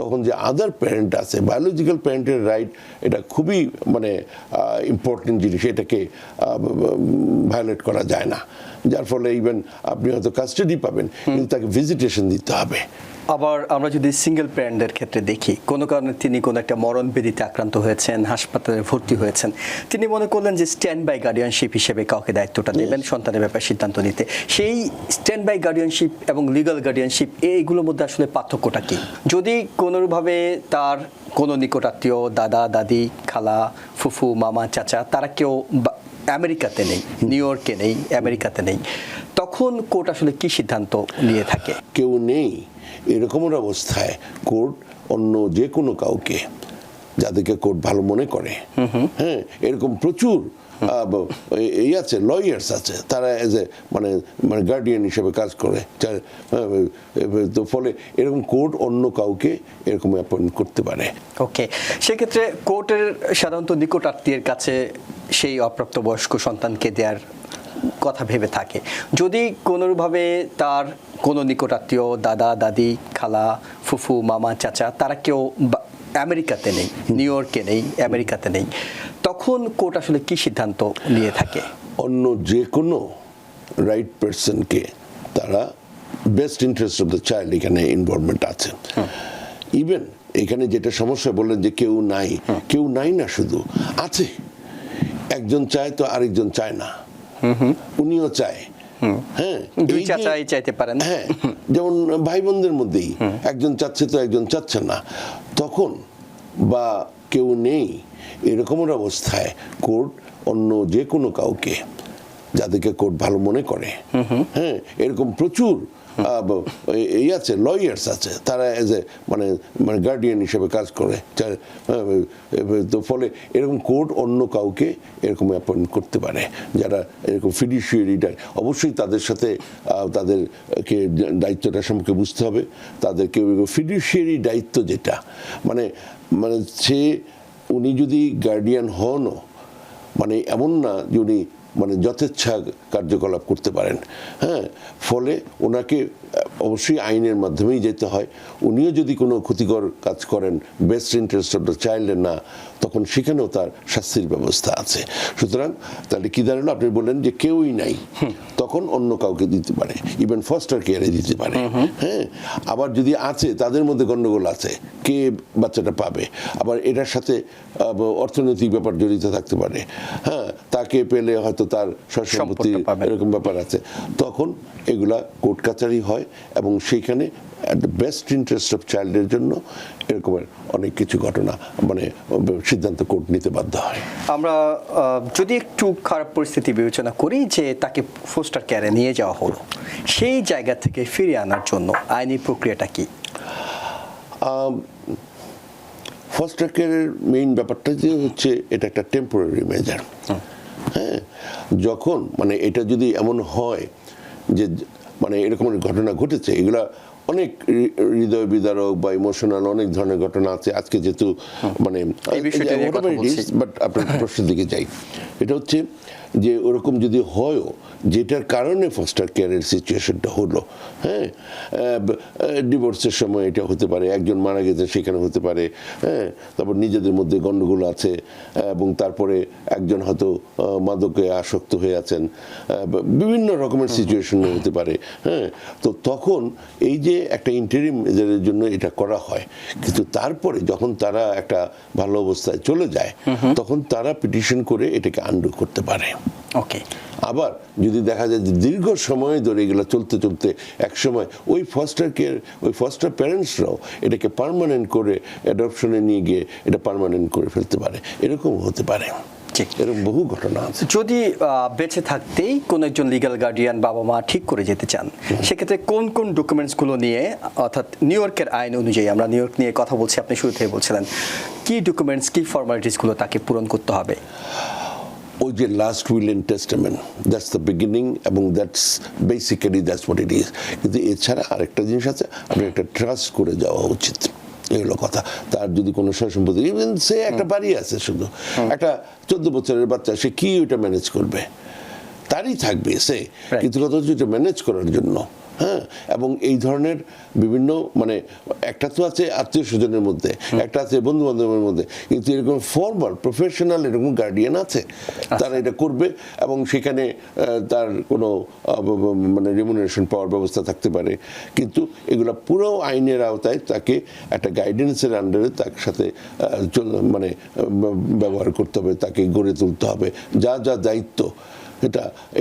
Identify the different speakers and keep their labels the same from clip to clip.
Speaker 1: তখন যে আদার প্যারেন্ট আছে, বায়োলজিক্যাল প্যারেন্টের রাইট, এটা খুবই মানে ইম্পর্টেন্ট জিনিস, এটাকে ভায়োলেট করা যায় না। যার ফলে ইভেন আপনি হয়তো কাস্টাডি পাবেন, কিন্তু তাকে ভিজিটেশন দিতে হবে।
Speaker 2: আবার আমরা যদি সিঙ্গেল প্যারেন্টদের ক্ষেত্রে দেখি, কোনো কারণে তিনি কোনো একটা মরণ ব্যাধিতে আক্রান্ত হয়েছেন, হাসপাতালে ভর্তি হয়েছেন, তিনি মনে করলেন যে স্ট্যান্ড বাই গার্ডিয়ানশিপ হিসেবে কাউকে দায়িত্বটা দেবেন সন্তানের ব্যাপারে সিদ্ধান্ত নিতে। সেই স্ট্যান্ড বাই গার্ডিয়ানশিপ এবং লিগাল গার্ডিয়ানশিপ এইগুলোর মধ্যে আসলে পার্থক্যটা কি? যদি কোনোভাবে তার কোনো নিকটাত্মীয়, দাদা দাদি, খালা, ফুফু, মামা, চাচা, তারা কেউ আমেরিকাতে নেই, নিউ ইয়র্কে নেই, আমেরিকাতে নেই, তখন কোর্ট আসলে কি সিদ্ধান্ত নিয়ে থাকে?
Speaker 1: কেউ নেই এরকমের অবস্থায় কোর্ট অন্য যে কোনো কাউকে, যাদেরকে কোর্ট ভালো মনে করে, হ্যাঁ, এরকম প্রচুর এই আছে, লয়ার্স আছে, তারা এজ এ মানে গার্ডিয়ান হিসেবে কাজ করে। তো ফলে এরকম কোর্ট অন্য কাউকে এরকম অ্যাপয়েন্ট করতে পারে।
Speaker 2: ওকে, সেক্ষেত্রে কোর্টের সাধারণত নিকট আত্মীয়ের কাছে সেই অপ্রাপ্তবয়স্ক সন্তানকে দেওয়ার কথা ভেবে থাকে। যদি কোনোভাবে তার কোনো নিকট আত্মীয়, দাদা দাদি, খালা, ফুফু, মামা, চাচা, তারা কেউ আমেরিকাতে নেই, নিউ ইয়র্কে নেই, আমেরিকাতে নেই, তখন কোর্ট আসলে কি সিদ্ধান্ত নিয়ে থাকে?
Speaker 1: অন্য যে কোনো রাইট পারসনকে, তারা best interest of the child এখানে ইনভলভমেন্ট আছে। ইভেন এখানে যেটা সমস্যা বললেন যে কেউ নাই, কেউ নাই না, শুধু আছে, একজন চায় তো আরেকজন চায় না, উনিও চায়। হ্যাঁ,
Speaker 2: দুই চাচাই চাইতে পারেন।
Speaker 1: হ্যাঁ, যেমন ভাই বোনদের মধ্যেই একজন চাচ্ছে তো একজন চাচ্ছে না, তখন বা কেউ নেই এরকমের অবস্থায় কোর্ট অন্য যে কোনো কাউকে, যাদেরকে কোর্ট ভালো মনে করে, হ্যাঁ, এরকম প্রচুর এই আছে, লয়ার্স আছে, তারা এজ এ মানে গার্ডিয়ান হিসেবে কাজ করে। তো ফলে এরকম কোর্ট অন্য কাউকে এরকম অ্যাপয়েন্ট করতে পারে, যারা এরকম ফিডুশিয়ারিটা, অবশ্যই তাদের সাথে তাদেরকে দায়িত্বটা সম্পর্কে বুঝতে হবে। তাদেরকে ফিডুশিয়ারি দায়িত্ব যেটা মানে সে, উনি যদি গার্ডিয়ান হনও, মানে এমন না যে উনি মানে যথেচ্ছা কার্যকলাপ করতে পারেন। হ্যাঁ, ফলে ওনাকে অবশ্যই আইনের মাধ্যমেই যেতে হয়। উনিও যদি কোনো ক্ষতিকর কাজ করেন বেস্ট ইন্টারেস্ট অফ দ্য চাইল্ডের না, তখন সেখানেও তার শাস্তির ব্যবস্থা আছে। সুতরাং তাহলে কি দাঁড়ালো, আপনি বললেন যে কেউই নাই, তখন অন্য কাউকে দিতে পারে, ইভেন ফস্টার কেয়ারে দিতে পারে। হ্যাঁ, আবার যদি আছে, তাদের মধ্যে গন্ডগোল আছে কে বাচ্চাটা পাবে, আবার এটার সাথে অর্থনৈতিক ব্যাপার জড়িত থাকতে পারে। হ্যাঁ, তাকে পেলে হয়তো তার সম্পত্তি এরকম ব্যাপার আছে, তখন এগুলা কোর্ট কাচারি হয়, এবং সেইখানে বেস্ট ইন্টারেস্ট অফ চাইল্ডের জন্য এরকমের অনেক কিছু ঘটনা মানে সিদ্ধান্ত কোর্ট নিতে বাধ্য হয়।
Speaker 2: আমরা যদি একটু খারাপ পরিস্থিতি বিবেচনা করি যে তাকে ফস্টার কেয়ারে নিয়ে যাওয়া হলো, সেই জায়গা থেকে ফিরিয়ে আনার জন্য আইনি প্রক্রিয়াটা কি?
Speaker 1: ফস্টার কেয়ারের মেইন ব্যাপারটা যে হচ্ছে, এটা একটা টেম্পোরারি মেজার। হ্যাঁ, যখন মানে এটা যদি এমন হয় যে মানে এরকম ঘটনা ঘটেছে, এগুলা অনেক হৃদয় বিদারক বা ইমোশনাল অনেক ধরনের ঘটনা আছে। আজকে যেহেতু মানে বাট আপনার প্রশ্নের দিকে যাই, এটা হচ্ছে যে ওরকম যদি হয়ও, যেটার কারণে ফস্টার কেয়ারের সিচুয়েশনটা হলো, হ্যাঁ, ডিভোর্সের সময় এটা হতে পারে, একজন মারা গেছে সেখানে হতে পারে, হ্যাঁ, তারপর নিজেদের মধ্যে গণ্ডগোল আছে, এবং তারপরে একজন হয়তো মাদকে আসক্ত হয়ে আছেন, বিভিন্ন রকমের সিচুয়েশন হতে পারে। হ্যাঁ, তো তখন এই যে একটা ইন্টারিম মেজারের জন্য এটা করা হয়, কিন্তু তারপরে যখন তারা একটা ভালো অবস্থায় চলে যায়, তখন তারা পিটিশন করে এটাকে আন্ডু করতে পারে।
Speaker 2: ওকে,
Speaker 1: আবার যদি দেখা যায় যে দীর্ঘ সময় ধরে এগুলো চলতে চলতে একসময় ওই ফস্টার কেয়ার, ওই ফস্টার প্যারেন্টসরাও এটাকে পার্মানেন্ট করে অ্যাডপশনে নিয়ে গিয়ে এটা পার্মানেন্ট করে ফেলতে পারে, এরকম হতে পারে। এরকম বহু ঘটনা আছে।
Speaker 2: যদি বেঁচে থাকতেই কোন একজন লিগ্যাল গার্ডিয়ান বাবা মা ঠিক করে যেতে চান, সেক্ষেত্রে কোন কোন ডকুমেন্টসগুলো নিয়ে, অর্থাৎ নিউ ইয়র্কের আইন অনুযায়ী, আমরা নিউ ইয়র্ক নিয়ে কথা বলছি, আপনি শুরু থেকে বলছিলেন, কি ডকুমেন্টস, কি ফর্মালিটিসগুলো তাকে পূরণ করতে হবে?
Speaker 1: ওই যে last will and testament, that's the beginning, এবং that's basically that's what it is. কিন্তু এছাড়া আরেকটা জিনিস আছে, আপনি একটা ট্রাস্ট করে যাওয়া উচিত, এগুলো কথা। তার যদি কোনো সয় সম্পত্তি, ইভেন সে একটা বাড়ি আছে, শুধু একটা 14 বছরের বাচ্চা, সে কি ওইটা ম্যানেজ করবে, তারই থাকবে সে, কিন্তু কথা হচ্ছে এটা ম্যানেজ করার জন্য হ্যাঁ, এবং এই ধরনের বিভিন্ন মানে একটা তো আছে আত্মীয় স্বজনের মধ্যে, একটা আছে বন্ধু বান্ধবের মধ্যে, কিন্তু এরকম ফর্মাল প্রফেশনাল এরকম গার্ডিয়ান আছে, তারা এটা করবে এবং সেখানে তার কোনো মানে রেমুনারেশন পাওয়ার ব্যবস্থা থাকতে পারে, কিন্তু এগুলা পুরো আইনের আওতায় তাকে একটা গাইডেন্সের আন্ডারে তার সাথে মানে ব্যবহার করতে হবে, তাকে গড়ে তুলতে হবে, যা যা দায়িত্ব।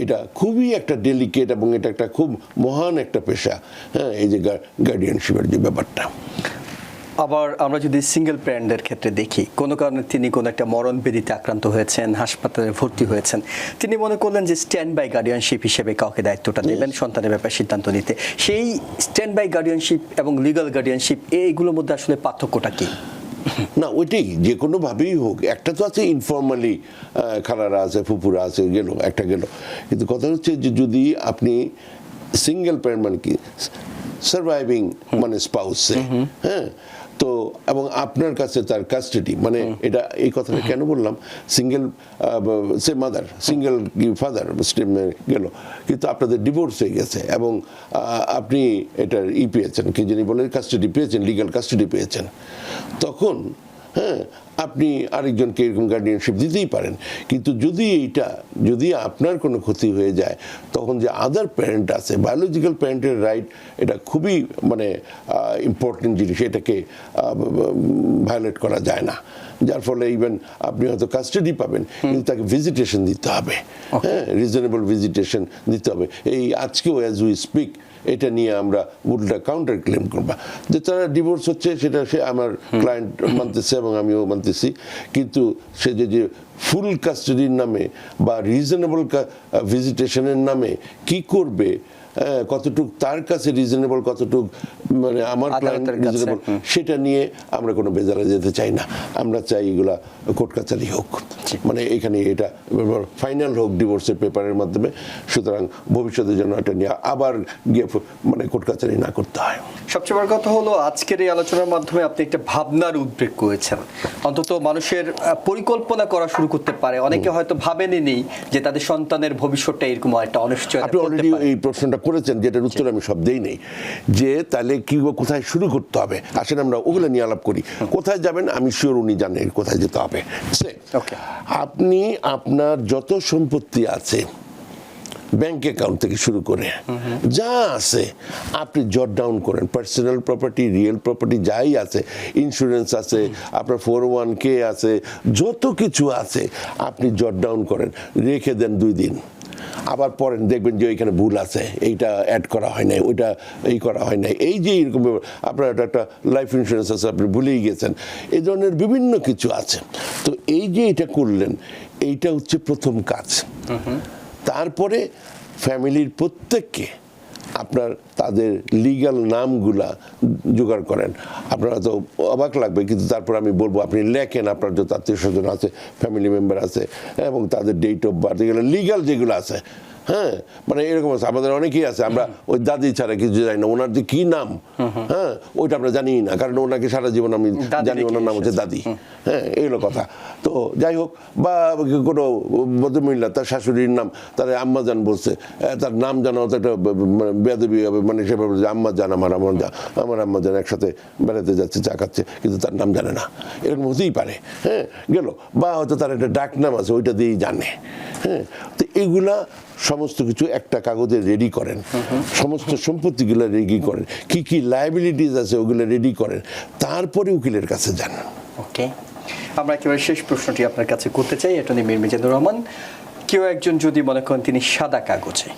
Speaker 1: এটা খুবই একটা ডেলিকেট এবং এটা একটা খুব মহান একটা পেশা, হ্যাঁ, এই যে গার্ডিয়ানশিপের যে ব্যাপারটা।
Speaker 2: আবার আমরা যদি সিঙ্গেল প্যারেন্টদের ক্ষেত্রে দেখি, কোনো কারণে তিনি কোনো একটা মরণ ব্যাধিতে আক্রান্ত হয়েছেন, হাসপাতালে ভর্তি হয়েছেন, তিনি মনে করলেন যে স্ট্যান্ড বাই গার্ডিয়ানশিপ হিসেবে কাউকে দায়িত্বটা দেবেন সন্তানের ব্যাপারে সিদ্ধান্ত নিতে। সেই স্ট্যান্ড বাই গার্ডিয়ানশিপ এবং লিগ্যাল গার্ডিয়ানশিপ এইগুলোর মধ্যে আসলে পার্থক্যটা কি?
Speaker 1: না, ওইটাই যে কোনোভাবেই হোক, একটা তো আছে ইনফর্মালি, খালারা আছে, ফুপুরা আছে, গেল, কিন্তু কথা হচ্ছে যে যদি আপনি সিঙ্গেল প্যারেন্ট মানে কি সার্ভাইভিং মানে স্পাউসে, হ্যাঁ, তো এবং আপনার কাছে তার কাস্টাডি, মানে এটা এই কথাটা কেন বললাম, সিঙ্গেল সে মাদার, সিঙ্গেল ফাদার গেল, কিন্তু আপনাদের ডিভোর্স হয়ে গেছে এবং আপনি এটার পেয়েছেন, কি যিনি বলেন কাস্টাডি পেয়েছেন, লিগ্যাল কাস্টাডি পেয়েছেন, তখন হ্যাঁ আপনি আরেকজনকে এরকম গার্ডিয়ানশিপ দিতেই পারেন। কিন্তু যদি আপনার কোনো ক্ষতি হয়ে যায়, তখন যে আদার প্যারেন্ট আছে, বায়োলজিক্যাল প্যারেন্টের রাইট, এটা খুবই মানে ইম্পর্টেন্ট জিনিস, এটাকে ভায়োলেট করা যায় না। যার ফলে ইভেন আপনি হয়তো কাস্টাডি পাবেন, কিন্তু তাকে ভিজিটেশন দিতে হবে, হ্যাঁ, রিজনেবল ভিজিটেশন দিতে হবে। এই আজকেও অ্যাজ উই স্পিক এটা নিয়ে আমরা উল্টা কাউন্টার ক্লেম করবা যে তারা ডিভোর্স হচ্ছে, সেটা সে আমার ক্লায়েন্ট মানতেছে এবং আমিও মানতেছি, কিন্তু সে যে ফুল কাস্টাডির নামে বা রিজনেবল ভিজিটেশনের নামে কি করবে, কতটুক তার কাছে রিজনেবল, কতটুক মানে আমার ক্লায়েন্ট রিজনেবল, সেটা নিয়ে আমরা কোনো বেজারে যেতে চাই না। আমরা চাই এগুলা কোর্ট কাছারি হোক, মানে এখানে এটা ফাইনাল হোক ডিভোর্সের পেপারের মাধ্যমে। সুতরাং ভবিষ্যতে যেন এটা নিয়ে আবার গিয়ে মানে কোর্ট কাছারি না করতে হয়।
Speaker 2: সবচেয়ে বড় কথা হলো আজকের এই আলোচনার মাধ্যমে আপনি একটা ভাবনার উদ্বেগ করেছেন, অন্তত মানুষের পরিকল্পনা করা শুরু করতে পারে। অনেকে হয়তো ভাবেনি যে তাদের সন্তানের ভবিষ্যৎটা এরকম একটা অনিশ্চয়তা।
Speaker 1: আপনি অলরেডি এই প্রশ্নটা করেছেন, যেটার উত্তর আমি সব দেই নেই, যে তাহলে কি কোথায় শুরু করতে হবে। আসেন আমরা ওগুলো নিয়ে আলাপ করি। কোথায় যাবেন আমি শিওর উনি জানেন কোথায় যেতে হবে। আপনি আপনার যত সম্পত্তি আছে, ব্যাংক অ্যাকাউন্ট থেকে শুরু করে যা আছে, আপনি জট ডাউন করেন। পার্সোনাল প্রপার্টি, রিয়েল প্রপার্টি যাই আছে, ইন্স্যুরেন্স আছে, আপনার 401k আছে, যত কিছু আছে আপনি জট ডাউন করেন, রেখে দেন 2 দিন, আবার পড়েন, দেখবেন যে ওইখানে ভুল আছে, এইটা অ্যাড করা হয় নাই, ওইটা এই করা হয় নাই, এই যে এরকম আপনার একটা লাইফ ইন্স্যুরেন্স আছে আপনি ভুলেই গেছেন, এই ধরনের বিভিন্ন কিছু আছে। তো এই যে এটা করলেন, এইটা হচ্ছে প্রথম কাজ। তারপরে ফ্যামিলির প্রত্যেককে আপনার তাদের লিগ্যাল নামগুলা জোগাড় করেন। আপনারা তো অবাক লাগবে, কিন্তু তারপর আমি বলবো আপনি লেখেন আপনার যত আত্মীয় স্বজন আছে, ফ্যামিলি মেম্বার আছে, এবং তাদের ডেট অফ বার্থ, এগুলো লিগ্যাল যেগুলো আছে, হ্যাঁ, মানে এরকম আছে। আমাদের অনেকেই আছে, আমরা ওই দাদি ছাড়া কিছু জানি না, ওনার যে কি নাম, হ্যাঁ, ওইটা আমরা জানি না, কারণ ওনাকে সারা জীবন আমি জানি ওনার নাম হচ্ছে দাদি, হ্যাঁ, এইগুলো কথা। তো যাই হোক, বা কোনো ভদ্রমহিলা তার শাশুড়ির নাম তার আম্মাজান বলছে, তার নাম জানা তো একটা বেয়াদবি হবে, মানে সেভাবে আম্মাজান, আমার আম্মাজান একসাথে বেড়াতে যাচ্ছে, চা খাচ্ছে, কিন্তু তার নাম জানে না, এরকম হতেই পারে, হ্যাঁ, গেল। বা হয়তো তার একটা ডাক নাম আছে, ওইটা দিয়েই জানে, হ্যাঁ। তো এগুলা সমস্ত কিছু একটা কাগজে রেডি করেন, সমস্ত সম্পত্তিগুলো রেডি করেন, কি কি লায়াবিলিটিস আছে ওগুলো রেডি করেন, তারপরে উকিলের কাছে যান।
Speaker 2: ওকে, আমরা একেবারে শেষ প্রশ্নটি আপনার কাছে করতে চাই, অ্যাটর্নি মীর মিজানুর রহমান। কেউ একজন যদি মনে করেন তিনি সাদা কাগজে,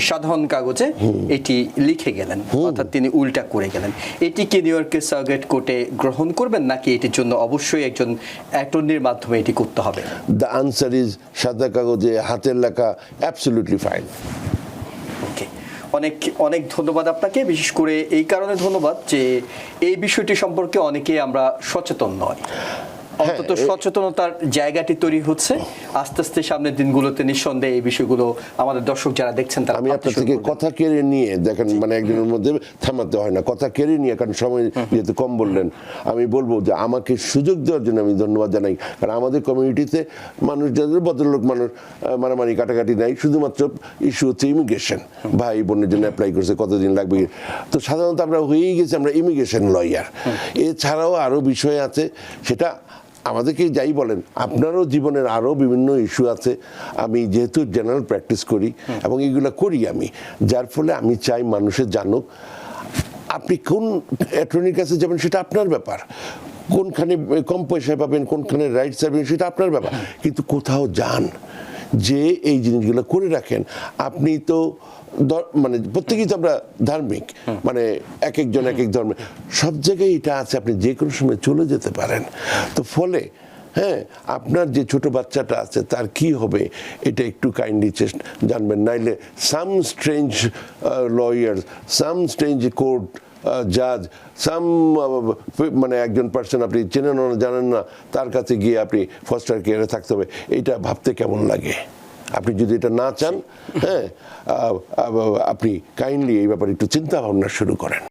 Speaker 2: সাধারণ কাগজে এটি লিখে গেলেন, অর্থাৎ তিনি উল্টা করে গেলেন, এটি কি নিউ ইয়র্কের সার্কিট কোর্টে গ্রহণ করবেন, নাকি এটির জন্য অবশ্যই একজন অ্যাটর্নির মাধ্যমে এটি করতে হবে?
Speaker 1: দ্য আনসার ইজ সাদা কাগজে হাতের লেখা অ্যাবসলিউটলি ফাইন।
Speaker 2: ওকে, অনেক অনেক ধন্যবাদ আপনাকে, বিশেষ করে এই কারণে ধন্যবাদ যে এই বিষয়টি সম্পর্কে অনেকেই আমরা সচেতন নয়। অন্তত সচেতনতার জায়গাটি তৈরি হচ্ছে আস্তে আস্তে সামনের দিনগুলোতে নিঃসন্দেহে এই বিষয়গুলো আমাদের দর্শক যারা দেখছেন তারা
Speaker 1: আমি আপনার থেকে কথা কেড়ে নিয়ে দেখেন, মানে একদিনের মধ্যে থামাতে হয় না, কথা কেড়ে নিয়ে, কারণ সময় যেহেতু কম বললেন, আমি বলবো যে আমাকে সুযোগ দেওয়ার জন্য আমি ধন্যবাদ জানাই। কারণ আমাদের কমিউনিটিতে মানুষ যাদের ভদ্রলোক মানুষ মারামারি কাটাকাটি নাই, শুধুমাত্র ইস্যু হচ্ছে ইমিগ্রেশন। ভাই বোনের জন্য অ্যাপ্লাই করছে, কতদিন লাগবে, তো সাধারণত আমরা হয়েই গেছি আমরা ইমিগ্রেশন লয়ার। এছাড়াও আরও বিষয় আছে, সেটা আমাদেরকে যাই বলেন, আপনারও জীবনের আরও বিভিন্ন ইস্যু আছে। আমি যেহেতু জেনারেল প্র্যাকটিস করি এবং এগুলো করি আমি, যার ফলে আমি চাই মানুষের জানুক আপনি কোন অ্যাটর্নির কাছে যাবেন সেটা আপনার ব্যাপার, কোনখানে কম পয়সায় পাবেন, কোনখানে রাইটস পাবেন সেটা আপনার ব্যাপার, কিন্তু কোথাও যান যে এই জিনিসগুলো করে রাখেন। আপনি তো মানে প্রত্যেকেই তো আমরা ধার্মিক, মানে এক একজন এক এক ধর্মে, সব জায়গায় এটা আছে, আপনি যে কোনো সময় চলে যেতে পারেন। তো ফলে হ্যাঁ, আপনার যে ছোট বাচ্চাটা আছে তার কি হবে এটা একটু কাইন্ডলি জানবেন, নাইলে সাম স্ট্রেঞ্জ লয়ার, সাম স্ট্রেঞ্জ কোর্ট জাজ, সাম মানে একজন পার্সন আপনি চেনেন না জানেন না, তার কাছে গিয়ে আপনি ফস্টার কেয়ারে থাকতে হবে, এটা ভাবতে কেমন লাগে? আপনি যদি এটা না চান, হ্যাঁ, আপনি কাইন্ডলি এই ব্যাপারে একটু চিন্তা ভাবনা শুরু করেন।